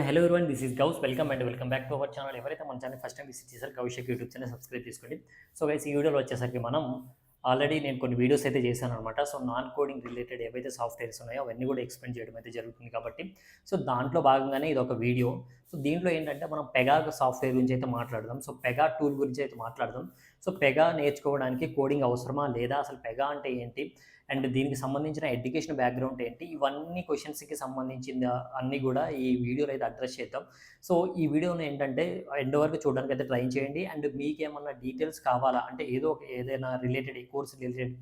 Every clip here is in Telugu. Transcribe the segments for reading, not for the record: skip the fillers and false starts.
Hello everyone, this is Ghouse. Welcome back to our channel. ఎవరైతే మన ఛానల్ ఫస్ట్ టైం విజిట్ చేశారో Ghouse Shaik YouTube channel subscribe చేసుకోండి. సో గైస్, ఈ వీడియోలో వచ్చేసరికి మనం ఆల్రెడీ నేను కొన్ని వీడియోస్ అయితే చేశాను అనమాట. సో నాన్ కోడింగ్ రిలేటెడ్ ఏవైతే సాఫ్ట్వేర్స్ ఉన్నాయో అవన్నీ కూడా ఎక్స్ప్లెయిన్ చేయడం అయితే జరుగుతుంది కాబట్టి సో దాంట్లో భాగంగానే ఇది ఒక వీడియో. సో దీంట్లో ఏంటంటే మనం పెగా సాఫ్ట్వేర్ గురించి అయితే మాట్లాడదాం. సో పెగా టూల్ గురించి అయితే మాట్లాడదాం. సో పెగా నేర్చుకోవడానికి కోడింగ్ అవసరమా లేదా, అసలు పెగా అంటే ఏంటి, అండ్ దీనికి సంబంధించిన ఎడ్యుకేషన్ బ్యాక్గ్రౌండ్ ఏంటి, ఇవన్నీ క్వశ్చన్స్కి సంబంధించిన అన్నీ కూడా ఈ వీడియోలో అయితే అడ్రస్ చేద్దాం. సో ఈ వీడియోని ఏంటంటే ఎండ్ వరకు చూడడానికి అయితే ట్రై చేయండి. అండ్ మీకేమన్నా డీటెయిల్స్ కావాలా అంటే ఏదైనా రిలేటెడ్ ఈ కోర్స్ రిలేటెడ్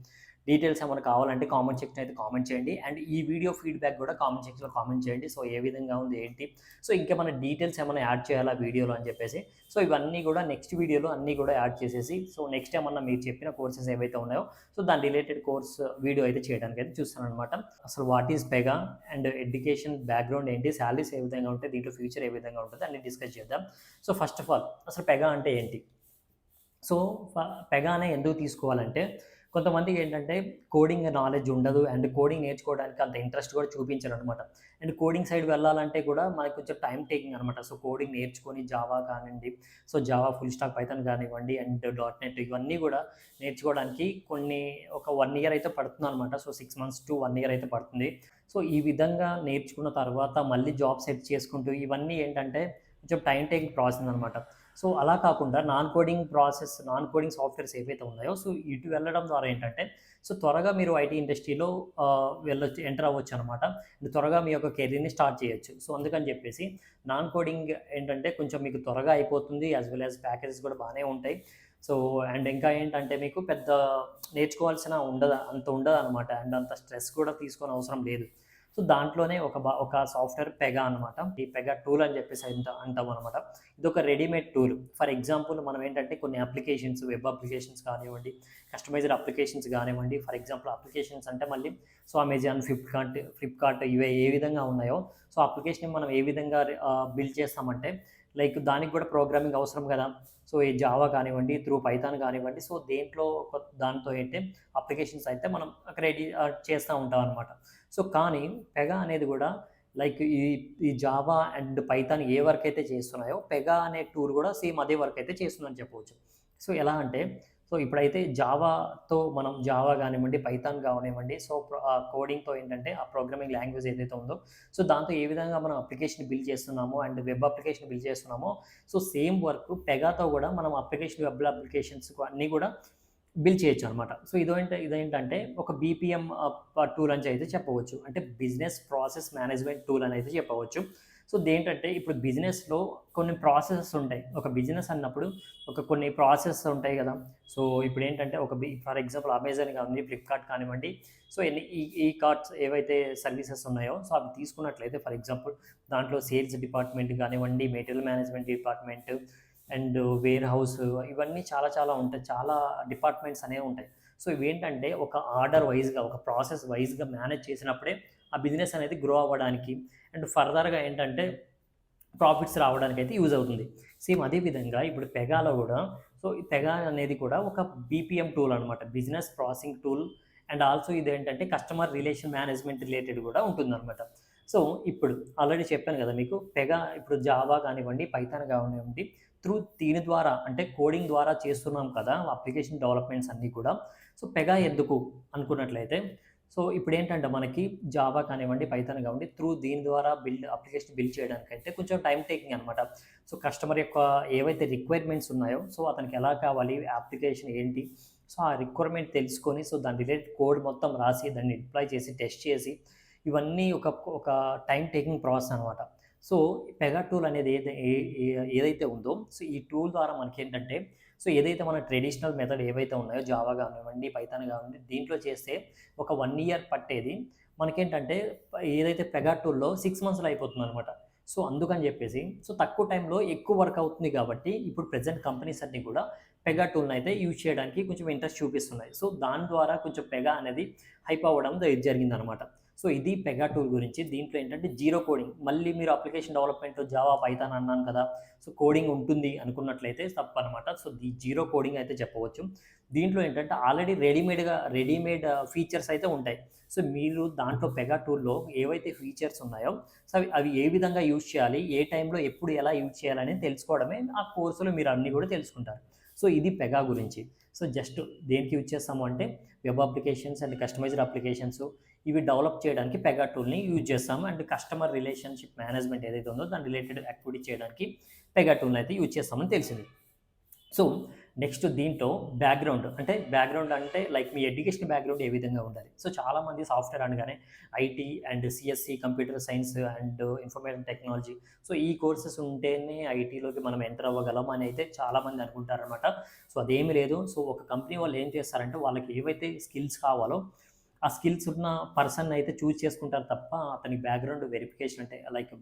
డీటెయిల్స్ ఏమైనా కావాలంటే కామెంట్ సెక్షన్ అయితే కామెంట్ చేయండి. అండ్ ఈ వీడియో ఫీడ్బ్యాక్ కూడా కామెంట్ సెక్షన్లో కామెంట్ చేయండి. సో ఏ విధంగా ఉంది ఏంటి, సో ఇంకేమైనా డీటెయిల్స్ ఏమైనా యాడ్ చేయాలా వీడియోలో అని చెప్పేసి, సో ఇవన్నీ కూడా నెక్స్ట్ వీడియోలో అన్నీ కూడా యాడ్ చేసేసి, సో నెక్స్ట్ ఏమన్నా మీరు చెప్పిన కోర్సెస్ ఏవైతే ఉన్నాయో సో దాని రిలేటెడ్ కోర్స్ వీడియో అయితే చేయడానికి అయితే చూస్తాను అనమాట. అసలు what is Pega and education background ఏంటి, శాలరీస్ ఏ విధంగా ఉంటాయి, దీంట్లో ఫ్యూచర్ ఏ విధంగా ఉంటుంది అన్ని డిస్కస్ చేద్దాం. సో ఫస్ట్ ఆఫ్ ఆల్ అసలు పెగా అంటే ఏంటి, సో పెగానే ఎందుకు తీసుకోవాలంటే కొంతమందికి ఏంటంటే కోడింగ్ నాలెడ్జ్ ఉండదు అండ్ కోడింగ్ నేర్చుకోవడానికి అంత ఇంట్రెస్ట్ కూడా చూపించారు అనమాట. అండ్ కోడింగ్ సైడ్ వెళ్ళాలంటే కూడా మనకి కొంచెం టైం టేకింగ్ అనమాట. సో కోడింగ్ నేర్చుకొని జావా కానివ్వండి, so Java full stack Python కానివ్వండి అండ్ .NET ఇవన్నీ కూడా నేర్చుకోవడానికి ఒక 1 ఇయర్ అయితే పడుతుంది అనమాట. సో 6 months to 1 year అయితే పడుతుంది. సో ఈ విధంగా నేర్చుకున్న తర్వాత మళ్ళీ జాబ్ సెట్ చేసుకుంటూ ఇవన్నీ ఏంటంటే కొంచెం టైం టేకింగ్ ప్రాసెస్ అనమాట. సో అలా కాకుండా నాన్ కోడింగ్ సాఫ్ట్వేర్స్ ఏవైతే ఉన్నాయో సో ఇటు వెళ్ళడం ద్వారా ఏంటంటే సో త్వరగా మీరు ఐటీ ఇండస్ట్రీలో ఎంటర్ అవ్వచ్చు అనమాట. త్వరగా మీ యొక్క కెరీర్ని స్టార్ట్ చేయొచ్చు. సో అందుకని చెప్పేసి నాన్ కోడింగ్ ఏంటంటే కొంచెం మీకు త్వరగా అయిపోతుంది, యాజ్ వెల్ యాజ్ ప్యాకేజెస్ కూడా బాగానే ఉంటాయి. సో అండ్ ఇంకా ఏంటంటే మీకు పెద్ద నేర్చుకోవాల్సిన అంత ఉండదు అనమాట. అండ్ అంత స్ట్రెస్ కూడా తీసుకొని అవసరం లేదు. సో దాంట్లోనే ఒక సాఫ్ట్వేర్ పెగా అనమాట. ఈ పెగా టూల్ అని చెప్పేసి అంటాం అనమాట. ఇది ఒక రెడీమేడ్ టూల్. ఫర్ ఎగ్జాంపుల్ మనం ఏంటంటే కొన్ని అప్లికేషన్స్, వెబ్ అప్లికేషన్స్ కానివ్వండి, కస్టమైజ్డ్ అప్లికేషన్స్ కానివ్వండి, ఫర్ ఎగ్జాంపుల్ అప్లికేషన్స్ అంటే మళ్ళీ సో అమెజాన్, ఫ్లిప్కార్ట్ ఇవే ఏ విధంగా ఉన్నాయో సో అప్లికేషన్ మనం ఏ విధంగా బిల్డ్ చేస్తామంటే లైక్ దానికి కూడా ప్రోగ్రామింగ్ అవసరం కదా. సో ఈ జావా కానివ్వండి, త్రూ పైథాన్ కానివ్వండి, సో దాంతో ఏంటంటే అప్లికేషన్స్ అయితే మనం రెడీ చేస్తూ ఉంటాం అనమాట. సో కానీ పెగా అనేది కూడా లైక్ ఈ Java and Python A work అయితే చేస్తున్నాయో పెగా అనే టూల్ కూడా సేమ్ అదే వర్క్ అయితే చేస్తుందని చెప్పవచ్చు. సో ఎలా అంటే సో ఇప్పుడైతే మనం జావా కానివ్వండి, పైథాన్ కానివ్వండి, సో కోడింగ్తో ఏంటంటే ఆ ప్రోగ్రామింగ్ లాంగ్వేజ్ ఏదైతే ఉందో సో దాంతో ఏ విధంగా మనం అప్లికేషన్ బిల్డ్ చేస్తున్నామో అండ్ వెబ్ అప్లికేషన్ బిల్డ్ చేస్తున్నామో సో సేమ్ వర్క్ పెగాతో కూడా మనం వెబ్ అప్లికేషన్స్ అన్నీ కూడా బిల్డ్ చేయొచ్చు అనమాట. సో ఇదేంటంటే ఒక బీపీఎం టూల్ అని అయితే చెప్పవచ్చు. అంటే బిజినెస్ ప్రాసెస్ మేనేజ్మెంట్ టూల్ అని అయితే చెప్పవచ్చు. సో దేంటంటే ఇప్పుడు బిజినెస్లో కొన్ని ప్రాసెసెస్ ఉంటాయి. ఒక బిజినెస్ అన్నప్పుడు కొన్ని ప్రాసెస్ ఉంటాయి కదా. సో ఇప్పుడు ఏంటంటే ఫర్ ఎగ్జాంపుల్ అమెజాన్ కానివ్వండి, ఫ్లిప్కార్ట్ కానివ్వండి, సో ఈ కార్ట్స్ ఏవైతే సర్వీసెస్ ఉన్నాయో సో అవి తీసుకున్నట్లయితే ఫర్ ఎగ్జాంపుల్ దాంట్లో సేల్స్ డిపార్ట్మెంట్ కానివ్వండి, material management department and warehouse ఇవన్నీ చాలా చాలా ఉంటాయి. చాలా డిపార్ట్మెంట్స్ అనేవి ఉంటాయి. సో ఇవేంటంటే ఒక ఆర్డర్ వైజ్గా, ఒక ప్రాసెస్ వైజ్గా మేనేజ్ చేసినప్పుడే ఆ బిజినెస్ అనేది గ్రో అవ్వడానికి అండ్ ఫర్దర్గా ఏంటంటే ప్రాఫిట్స్ రావడానికి అయితే యూజ్ అవుతుంది. సేమ్ అదేవిధంగా ఇప్పుడు పెగాలో కూడా సో ఈ పెగా అనేది కూడా ఒక బీపీఎం టూల్ అనమాట, business processing tool. And also ఇదేంటంటే కస్టమర్ రిలేషన్ మేనేజ్మెంట్ రిలేటెడ్ కూడా ఉంటుందన్నమాట. సో ఇప్పుడు ఆల్రెడీ చెప్పాను కదా మీకు, పెగా ఇప్పుడు జావా కానివ్వండి, పైథాన్ కానివ్వండి, దీని ద్వారా అంటే కోడింగ్ ద్వారా చేస్తున్నాం కదా అప్లికేషన్ డెవలప్మెంట్స్ అన్నీ కూడా. సో పెగా ఎందుకు అనుకున్నట్లయితే సో ఇప్పుడు ఏంటంటే మనకి జావా కానివ్వండి, పైథాన్ కానివ్వండి, దీని ద్వారా అప్లికేషన్ బిల్డ్ చేయడానికంటే కొంచెం టైం టేకింగ్ అనమాట. సో కస్టమర్ యొక్క ఏవైతే రిక్వైర్మెంట్స్ ఉన్నాయో సో అతనికి ఎలా కావాలి, అప్లికేషన్ ఏంటి, సో ఆ రిక్వైర్మెంట్ తెలుసుకొని సో దాని రిలేటెడ్ కోడ్ మొత్తం రాసి దాన్ని డిప్లాయ్ చేసి టెస్ట్ చేసి ఇవన్నీ ఒక టైం టేకింగ్ ప్రాసెస్ అనమాట. సో పెగా టూల్ అనేది ఏదైతే ఉందో సో ఈ టూల్ ద్వారా మనకి ఏంటంటే సో ఏదైతే మన ట్రెడిషనల్ మెథడ్ ఏవైతే ఉన్నాయో జావా కానివ్వండి, పైథాన్ కానివ్వండి, దీంట్లో చేస్తే ఒక 1 year పట్టేది మనకేంటంటే ఏదైతే పెగా టూల్లో 6 monthsలో అయిపోతుంది అనమాట. సో అందుకని చెప్పేసి సో తక్కువ టైంలో ఎక్కువ వర్క్ అవుతుంది కాబట్టి ఇప్పుడు ప్రెజెంట్ కంపెనీస్ అన్నీ కూడా పెగా టూల్ని అయితే యూజ్ చేయడానికి కొంచెం ఇంట్రెస్ట్ చూపిస్తున్నాయి. సో దాని ద్వారా కొంచెం పెగా అనేది హైప్ అవ్వడం జరిగిందనమాట. సో ఇది పెగా టూల్ గురించి. దీంట్లో ఏంటంటే జీరో కోడింగ్, మళ్ళీ మీరు అప్లికేషన్ డెవలప్మెంట్ జావా పైథాన్ అన్నాను కదా, సో కోడింగ్ ఉంటుంది అనుకున్నట్లయితే తప్పనమాట. సో జీరో కోడింగ్ అయితే చెప్పవచ్చు. దీంట్లో ఏంటంటే ఆల్రెడీ రెడీమేడ్ ఫీచర్స్ అయితే ఉంటాయి. సో మీరు దాంట్లో పెగా టూల్లో ఏవైతే ఫీచర్స్ ఉన్నాయో సో అవి ఏ విధంగా యూజ్ చేయాలి, ఏ టైంలో ఎప్పుడు ఎలా యూజ్ చేయాలని తెలుసుకోవడమే ఆ కోర్సులో మీరు అన్నీ కూడా తెలుసుకుంటారు. సో ఇది పెగా గురించి. సో జస్ట్ దేనికి యూజ్ చేస్తాము అంటే web applications and customised applications ఇవి డెవలప్ చేయడానికి పెగా టూల్ని యూజ్ చేస్తాము. అండ్ కస్టమర్ రిలేషన్షిప్ మేనేజ్మెంట్ ఏదైతే ఉందో దాని రిలేటెడ్ యాక్టివిటీ చేయడానికి పెగా టూల్ని అయితే యూజ్ చేస్తామని తెలిసింది. సో నెక్స్ట్ దీంట్లో బ్యాక్గ్రౌండ్ అంటే లైక్ మీ ఎడ్యుకేషన్ బ్యాక్గ్రౌండ్ ఏ విధంగా ఉండాలి. సో చాలామంది సాఫ్ట్వేర్ అనగానే IT and CSC, computer science and information technology, so ఈ కోర్సెస్ ఉంటేనే ఐటీలోకి మనం ఎంటర్ అవ్వగలం అని అయితే చాలామంది అనుకుంటారనమాట. సో అదేమీ లేదు. సో ఒక కంపెనీ వాళ్ళు ఏం చేస్తారంటే వాళ్ళకి ఏవైతే స్కిల్స్ కావాలో ఆ స్కిల్స్ ఉన్న పర్సన్ అయితే చూజ్ చేసుకుంటారు తప్ప అతని బ్యాక్గ్రౌండ్ వెరిఫికేషన్ అంటే లైక్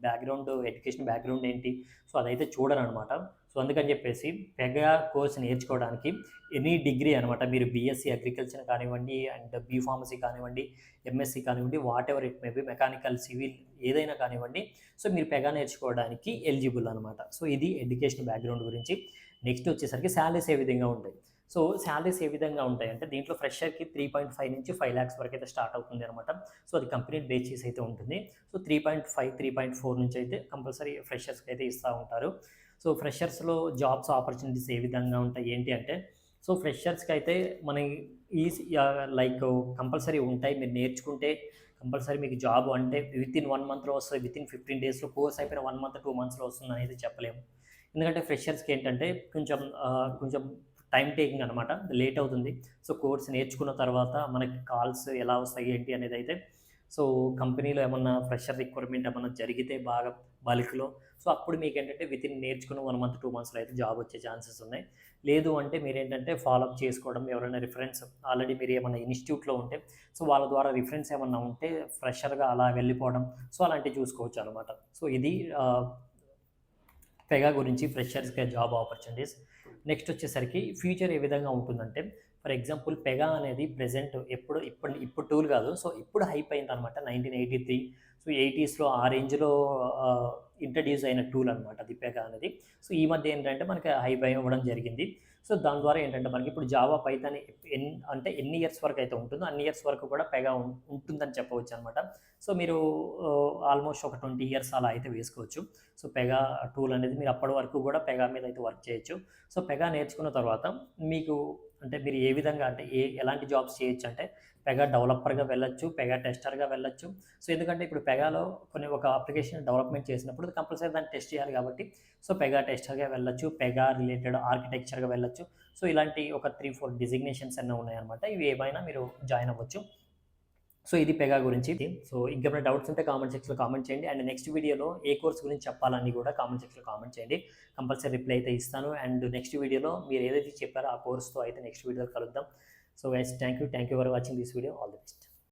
ఎడ్యుకేషన్ బ్యాక్గ్రౌండ్ ఏంటి, సో అదైతే చూడరనమాట. సో అందుకని చెప్పేసి పెగా కోర్స్ నేర్చుకోవడానికి ఎనీ డిగ్రీ అనమాట, మీరు బీఎస్సీ అగ్రికల్చర్ కానివ్వండి అండ్ బీఫార్మసీ కానివ్వండి, ఎంఎస్సీ కానివ్వండి, what ever it maybe, mechanical, civil ఏదైనా కానివ్వండి, సో మీరు పెగా నేర్చుకోవడానికి ఎలిజిబుల్ అనమాట. సో ఇది ఎడ్యుకేషన్ బ్యాక్గ్రౌండ్ గురించి. నెక్స్ట్ వచ్చేసరికి శాలరీస్ ఏ విధంగా ఉంటాయి. సో శాలరీస్ ఏ విధంగా ఉంటాయంటే దీంట్లో ఫ్రెషర్కి 3.5 నుంచి 5 lakhs వరకు అయితే స్టార్ట్ అవుతుంది అనమాట. సో అది కంపెనీ బేసిస్ అయితే ఉంటుంది. సో 3.5, 3.4 నుంచి అయితే కంపల్సరీ ఫ్రెషర్స్కి అయితే ఇస్తూ ఉంటారు. సో ఫ్రెషర్స్లో జాబ్స్ ఆపర్చునిటీస్ ఏ విధంగా ఉంటాయి ఏంటి అంటే, సో ఫ్రెషర్స్కి అయితే మన ఈ లైక్ కంపల్సరీ ఉంటాయి. మీరు నేర్చుకుంటే కంపల్సరీ మీకు జాబ్ అంటే వితిన్ 1 monthలో వస్తుంది, వితిన్ 15 daysలో, కోర్స్ అయిపోయిన 1 month 2 monthsలో వస్తుంది అనేది చెప్పలేము. ఎందుకంటే ఫ్రెషర్స్కి ఏంటంటే కొంచెం టైం టేకింగ్ అనమాట, లేట్ అవుతుంది. సో కోర్స్ నేర్చుకున్న తర్వాత మనకి కాల్స్ ఎలా వస్తాయి ఏంటి అనేది అయితే, సో కంపెనీలో ఏమన్నా ఫ్రెషర్ రిక్వైర్మెంట్ ఏమన్నా జరిగితే బాగా బల్క్లో, సో అప్పుడు మీకు ఏంటంటే వితిన్ నేర్చుకున్న 1 month 2 monthsలో అయితే జాబ్ వచ్చే ఛాన్సెస్ ఉన్నాయి. లేదు అంటే మీరేంటంటే ఫాలోఅప్ చేసుకోవడం, ఎవరైనా రిఫరెన్స్ ఆల్రెడీ మీరు ఏమన్నా ఇన్స్టిట్యూట్లో ఉంటే సో వాళ్ళ ద్వారా రిఫరెన్స్ ఏమన్నా ఉంటే ఫ్రెషర్గా అలా వెళ్ళిపోవడం, సో అలాంటివి చూసుకోవచ్చు అనమాట. సో ఇది పెగా గురించి ఫ్రెషర్స్కి జాబ్ ఆపర్చునిటీస్. నెక్స్ట్ వచ్చేసరికి ఫ్యూచర్ ఏ విధంగా ఉంటుందంటే, ఫర్ ఎగ్జాంపుల్ పెగా అనేది ప్రెజెంట్ ఇప్పుడు టూల్ కాదు, సో ఇప్పుడు హైప్ అయింది అనమాట. 1983, సో 80sలో ఆ రేంజ్లో ఇంట్రడ్యూస్ అయిన టూల్ అనమాట అది పెగా అనేది. సో ఈ మధ్య ఏంటంటే మనకి హైప్ ఇవ్వడం జరిగింది. సో దాని ద్వారా ఏంటంటే మనకి ఇప్పుడు జావా పైథాన్ అంటే ఎన్ని ఇయర్స్ వరకు అయితే ఉంటుందో అన్ని ఇయర్స్ వరకు కూడా పెగా ఉంటుందని చెప్పవచ్చు అనమాట. సో మీరు ఆల్మోస్ట్ ఒక 20 years అలా అయితే వేసుకోవచ్చు. సో పెగా టూల్ అనేది మీరు అప్పటి వరకు కూడా పెగా మీద అయితే వర్క్ చేయొచ్చు. సో పెగా నేర్చుకున్న తర్వాత మీకు అంటే మీరు ఏ విధంగా అంటే ఎలాంటి జాబ్స్ చేయొచ్చు అంటే పెగా డెవలపర్గా వెళ్ళొచ్చు, పెగా టెస్టర్గా వెళ్ళొచ్చు. సో ఎందుకంటే ఇప్పుడు పెగాలో ఒక అప్లికేషన్ డెవలప్మెంట్ చేసినప్పుడు కంపల్సరీ దాన్ని టెస్ట్ చేయాలి కాబట్టి సో పెగా టెస్టర్గా వెళ్ళొచ్చు, పెగా రిలేటెడ్ ఆర్కిటెక్చర్గా వెళ్ళొచ్చు. సో ఇలాంటి ఒక 3-4 డిజిగ్నేషన్స్ అన్నీ ఉన్నాయన్నమాట. ఇవి ఏమైనా మీరు జాయిన్ అవ్వచ్చు. సో ఇది పెగా గురించి. సో ఇంకేమైనా డౌట్స్ ఉంటే కామెంట్ సెక్షన్లో కామెంట్ చేయండి. అండ్ నెక్స్ట్ వీడియోలో ఏ కోర్స్ గురించి చెప్పాలని కూడా కామెంట్ సెక్షన్లో కామెంట్ చేయండి. కంపల్సరీ రిప్లై అయితే ఇస్తాను. అండ్ నెక్స్ట్ వీడియోలో మీరు ఏదైతే చెప్పారో ఆ కోర్స్తో అయితే నెక్స్ట్ వీడియోలో కలుద్దాం. So guys, thank you for watching this video. All the best.